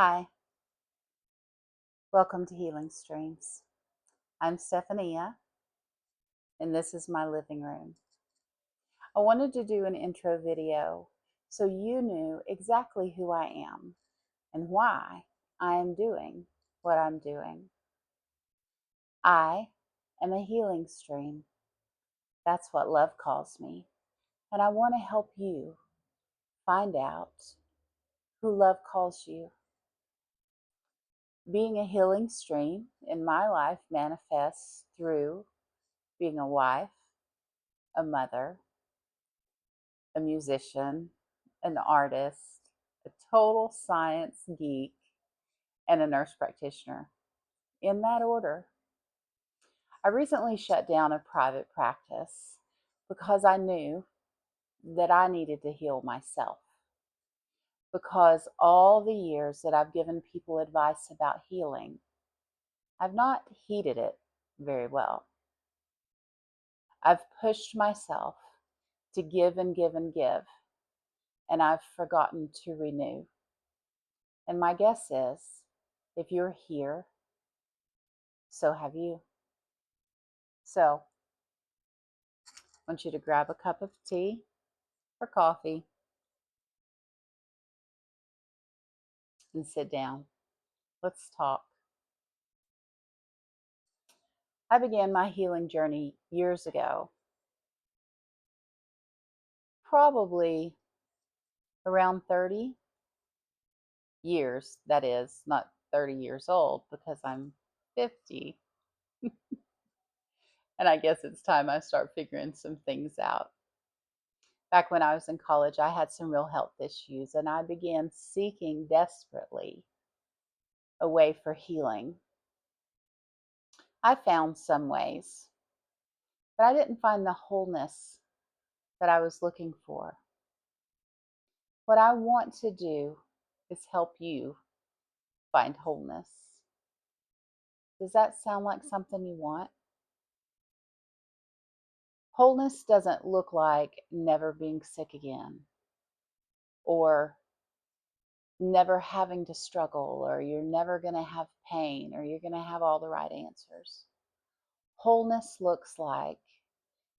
Hi, welcome to Healing Streams. I'm Stephania, and this is my living room. I wanted to do an intro video so you knew exactly who I am and why I am doing what I'm doing. I am a healing stream. That's what love calls me, and I want to help you find out who love calls you. Being a healing stream in my life manifests through being a wife, a mother, a musician, an artist, a total science geek, and a nurse practitioner. In that order. I recently shut down a private practice because I knew that I needed to heal myself. Because all the years that I've given people advice about healing, I've not heeded it very well. I've pushed myself to give and give and give, and I've forgotten to renew. And my guess is, if you're here, so have you. So, I want you to grab a cup of tea or coffee and sit down. Let's talk. I began my healing journey years ago, probably around 30 years. That is, not 30 years old because I'm 50. And I guess it's time I start figuring some things out. Back when I was in college, I had some real health issues, and I began seeking desperately a way for healing. I found some ways, but I didn't find the wholeness that I was looking for. What I want to do is help you find wholeness. Does that sound like something you want? Wholeness doesn't look like never being sick again, or never having to struggle, or you're never going to have pain, or you're going to have all the right answers. Wholeness looks like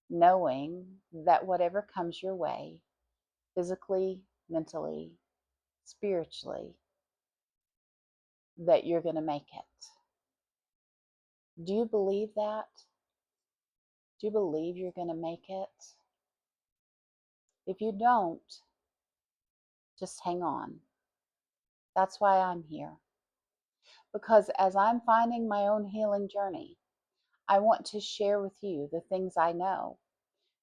knowing that whatever comes your way, physically, mentally, spiritually, that you're going to make it. Do you believe that? Do you believe you're going to make it? If you don't, just hang on. That's why I'm here. Because as I'm finding my own healing journey, I want to share with you the things I know,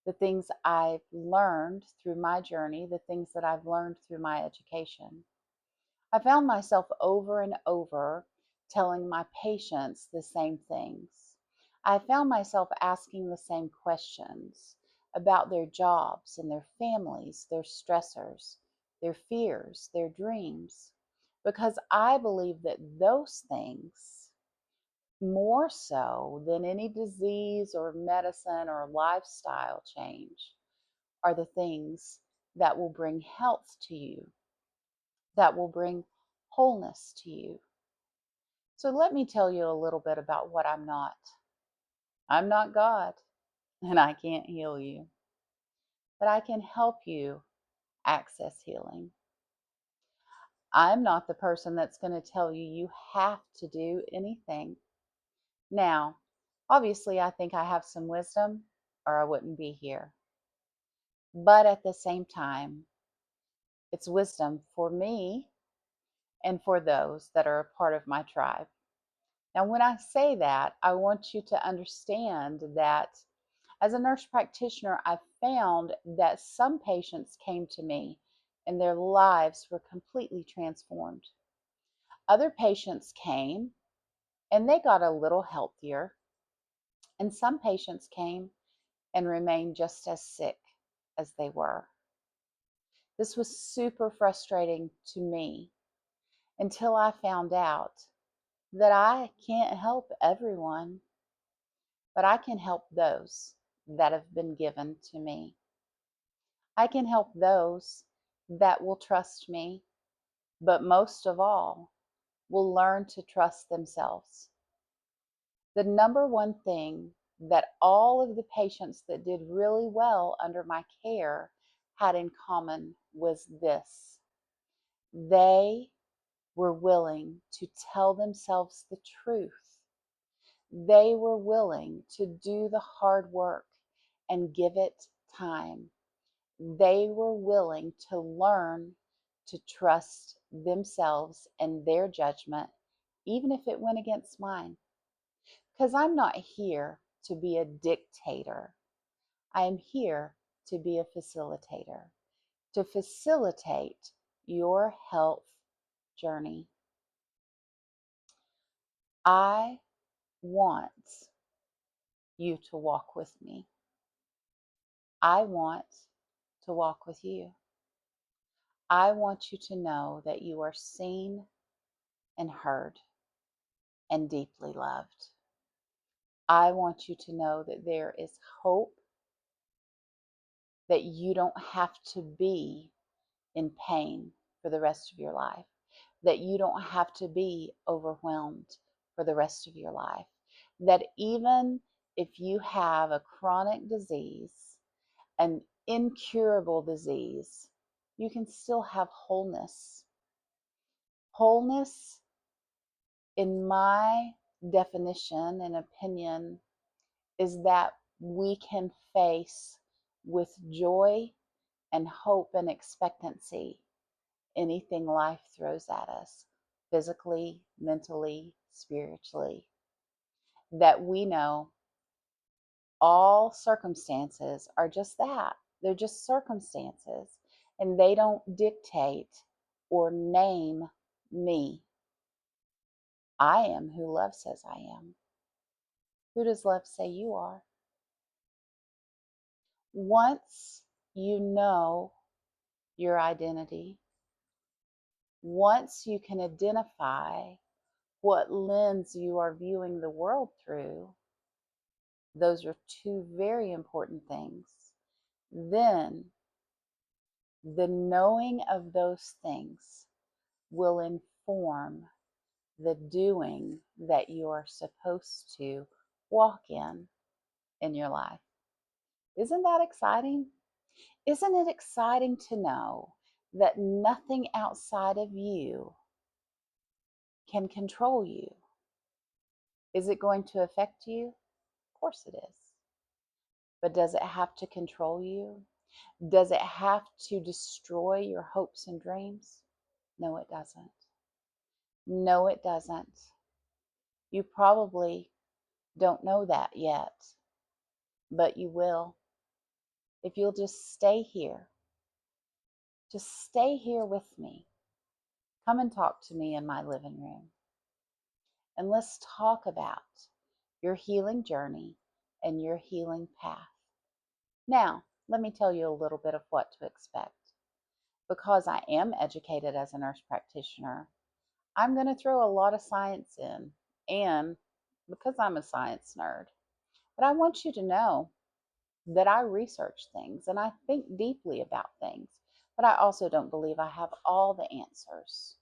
the things I've learned through my journey, the things that I've learned through my education. I found myself over and over telling my patients the same things. I found myself asking the same questions about their jobs and their families, their stressors, their fears, their dreams, because I believe that those things, more so than any disease or medicine or lifestyle change, are the things that will bring health to you, that will bring wholeness to you. So let me tell you a little bit about what I'm not. I'm not God, and I can't heal you, but I can help you access healing. I'm not the person that's going to tell you you have to do anything. Now, obviously, I think I have some wisdom, or I wouldn't be here. But at the same time, it's wisdom for me and for those that are a part of my tribe. Now, when I say that, I want you to understand that as a nurse practitioner, I found that some patients came to me and their lives were completely transformed. Other patients came and they got a little healthier, and some patients came and remained just as sick as they were. This was super frustrating to me until I found out that I can't help everyone, but I can help those that have been given to me. I can help those that will trust me, but most of all, will learn to trust themselves. The number one thing that all of the patients that did really well under my care had in common was this: they were willing to tell themselves the truth. They were willing to do the hard work and give it time. They were willing to learn to trust themselves and their judgment, even if it went against mine. Because I'm not here to be a dictator. I am here to be a facilitator, to facilitate your health journey. I want you to walk with me. I want to walk with you. I want you to know that you are seen and heard and deeply loved. I want you to know that there is hope, that you don't have to be in pain for the rest of your life, that you don't have to be overwhelmed for the rest of your life, that even if you have a chronic disease, an incurable disease, you can still have wholeness. Wholeness, in my definition and opinion, is that we can face with joy and hope and expectancy anything life throws at us, physically, mentally, spiritually. That we know all circumstances are just that. They're just circumstances, and they don't dictate or name me. I am who love says I am. Who does love say you are? Once you know your identity, once you can identify what lens you are viewing the world through, those are two very important things. Then the knowing of those things will inform the doing that you are supposed to walk in your life. Isn't that exciting? Isn't it exciting to know that nothing outside of you can control you? Is it going to affect you? Of course it is. But does it have to control you? Does it have to destroy your hopes and dreams? No, it doesn't. No, it doesn't. You probably don't know that yet, but you will. If you'll just stay here, just stay here with me. Come and talk to me in my living room. And let's talk about your healing journey and your healing path. Now, let me tell you a little bit of what to expect. Because I am educated as a nurse practitioner, I'm going to throw a lot of science in, and because I'm a science nerd. But I want you to know that I research things and I think deeply about things, but I also don't believe I have all the answers.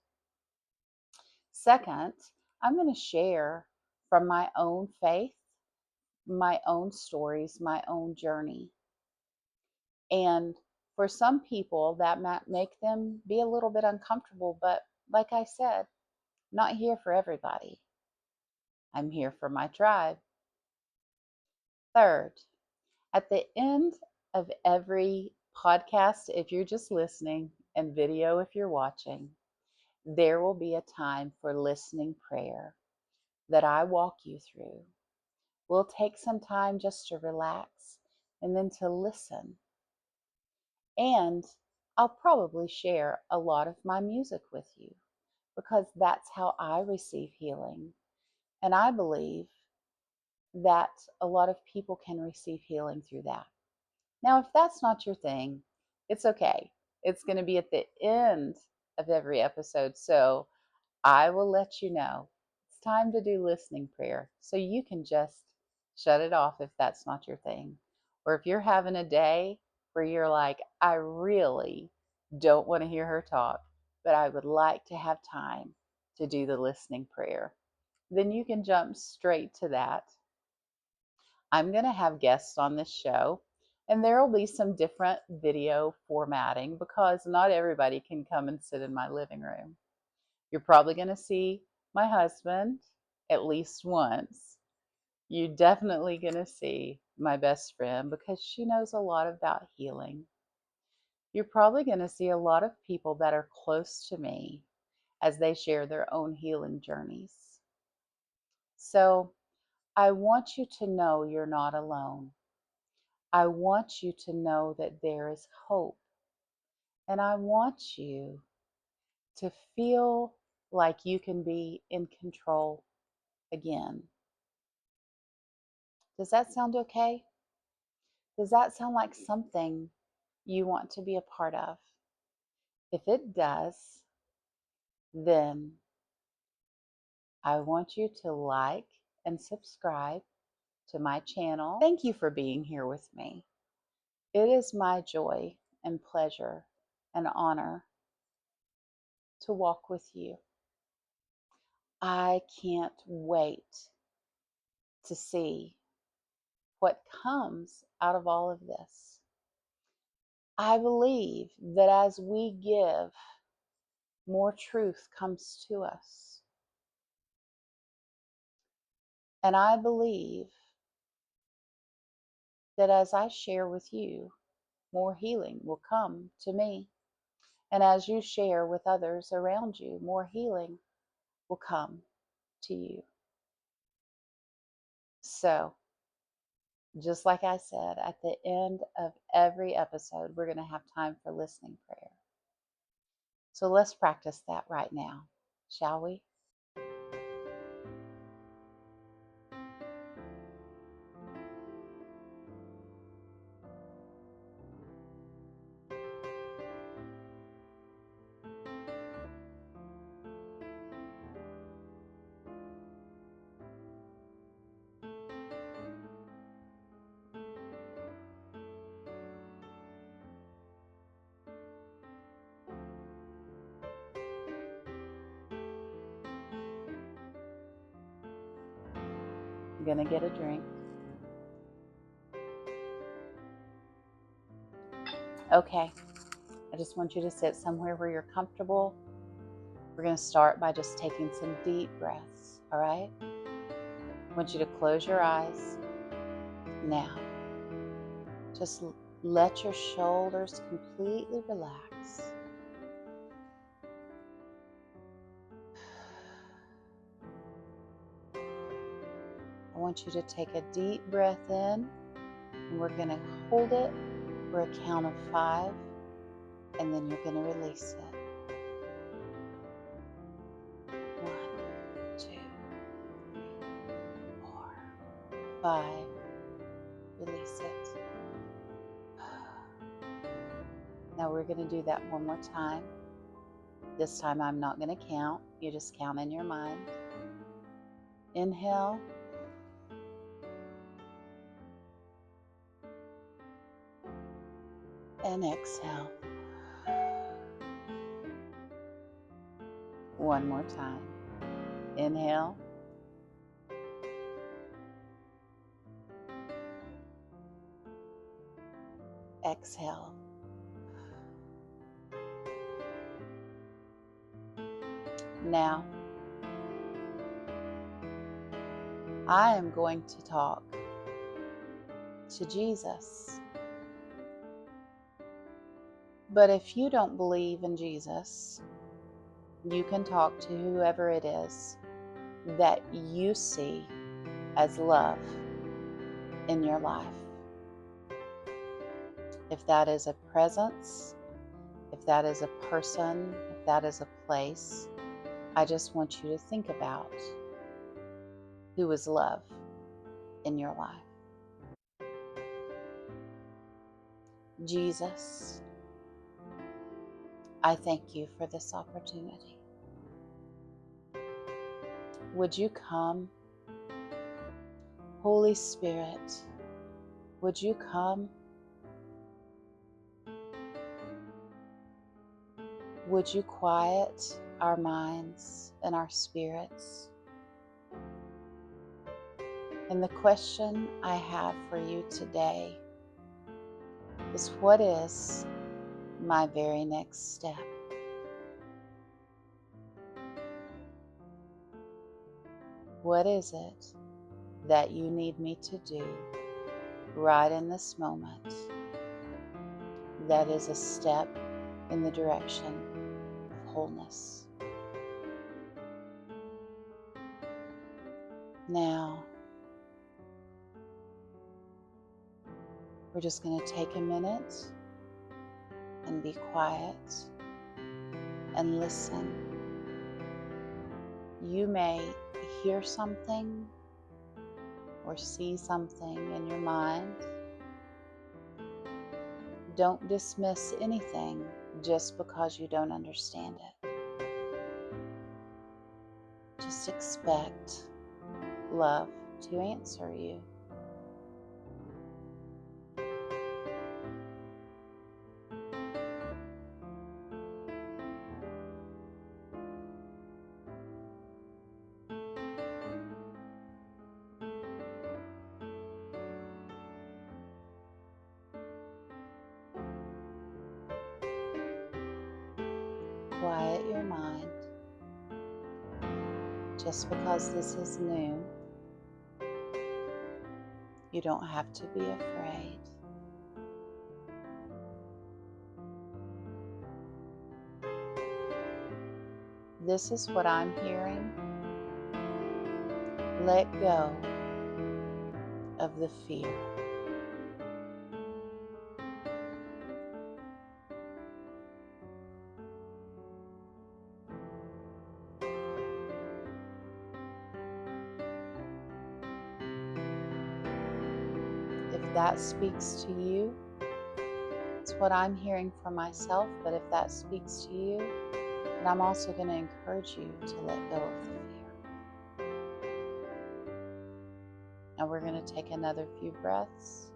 Second, I'm going to share from my own faith, my own stories, my own journey. And for some people, that might make them be a little bit uncomfortable, but like I said, not here for everybody. I'm here for my tribe. Third, at the end of every podcast, if you're just listening, and video if you're watching, there will be a time for listening prayer that I walk you through. We'll take some time just to relax and then to listen. And I'll probably share a lot of my music with you because that's how I receive healing. And I believe that a lot of people can receive healing through that. Now, if that's not your thing, it's okay. It's going to be at the end of every episode. So I will let you know it's time to do listening prayer. So you can just shut it off if that's not your thing. Or if you're having a day where you're like, I really don't want to hear her talk, but I would like to have time. to do the listening prayer, then you can jump straight to that. I'm going to have guests on this show, and there will be some different video formatting because not everybody can come and sit in my living room. You're probably going to see my husband at least once. You're definitely going to see my best friend because she knows a lot about healing. You're probably going to see a lot of people that are close to me as they share their own healing journeys. So I want you to know you're not alone. I want you to know that there is hope. And I want you to feel like you can be in control again. Does that sound okay? Does that sound like something you want to be a part of? If it does, then I want you to like and subscribe to my channel. Thank you for being here with me. It is my joy and pleasure and honor to walk with you. I can't wait to see what comes out of all of this. I believe that as we give, more truth comes to us. And I believe that as I share with you, more healing will come to me. And as you share with others around you, more healing will come to you. So, just like I said, at the end of every episode, we're going to have time for listening prayer. So let's practice that right now, shall we? I'm going to get a drink. Okay, I just want you to sit somewhere where you're comfortable. We're going to start by just taking some deep breaths, all right? I want you to close your eyes. Now, just let your shoulders completely relax. I want you to take a deep breath in, and we're going to hold it for a count of 5, and then you're going to release it. 1, 2, 3, 4, 5. Release it. Now we're going to do that one more time. This time I'm not going to count. You just count in your mind. Inhale. And exhale. One more time. Inhale. Exhale. Now, I am going to talk to Jesus. But if you don't believe in Jesus, you can talk to whoever it is that you see as love in your life. If that is a presence, if that is a person, if that is a place, I just want you to think about who is love in your life. Jesus, I thank you for this opportunity. Would you come? Holy Spirit, would you come? Would you quiet our minds and our spirits. And the question I have for you today is, what is my very next step? What is it that you need me to do right in this moment that is a step in the direction of wholeness? Now, we're just going to take a minute and be quiet and listen. You may hear something or see something in your mind. Don't dismiss anything just because you don't understand it. Just expect love to answer you. Quiet your mind. Just because this is new, you don't have to be afraid. This is what I'm hearing. Let go of the fear. If that speaks to you, it's what I'm hearing for myself, but if that speaks to you, then I'm also going to encourage you to let go of the fear. Now we're going to take another few breaths.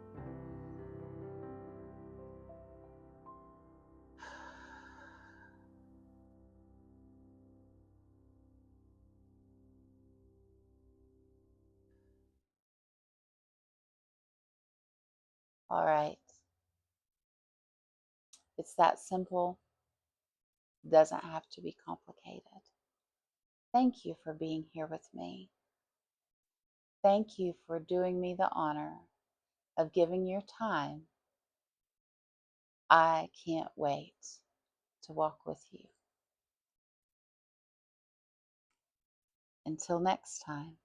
All right. It's that simple. Doesn't have to be complicated. Thank you for being here with me. Thank you for doing me the honor of giving your time. I can't wait to walk with you. Until next time.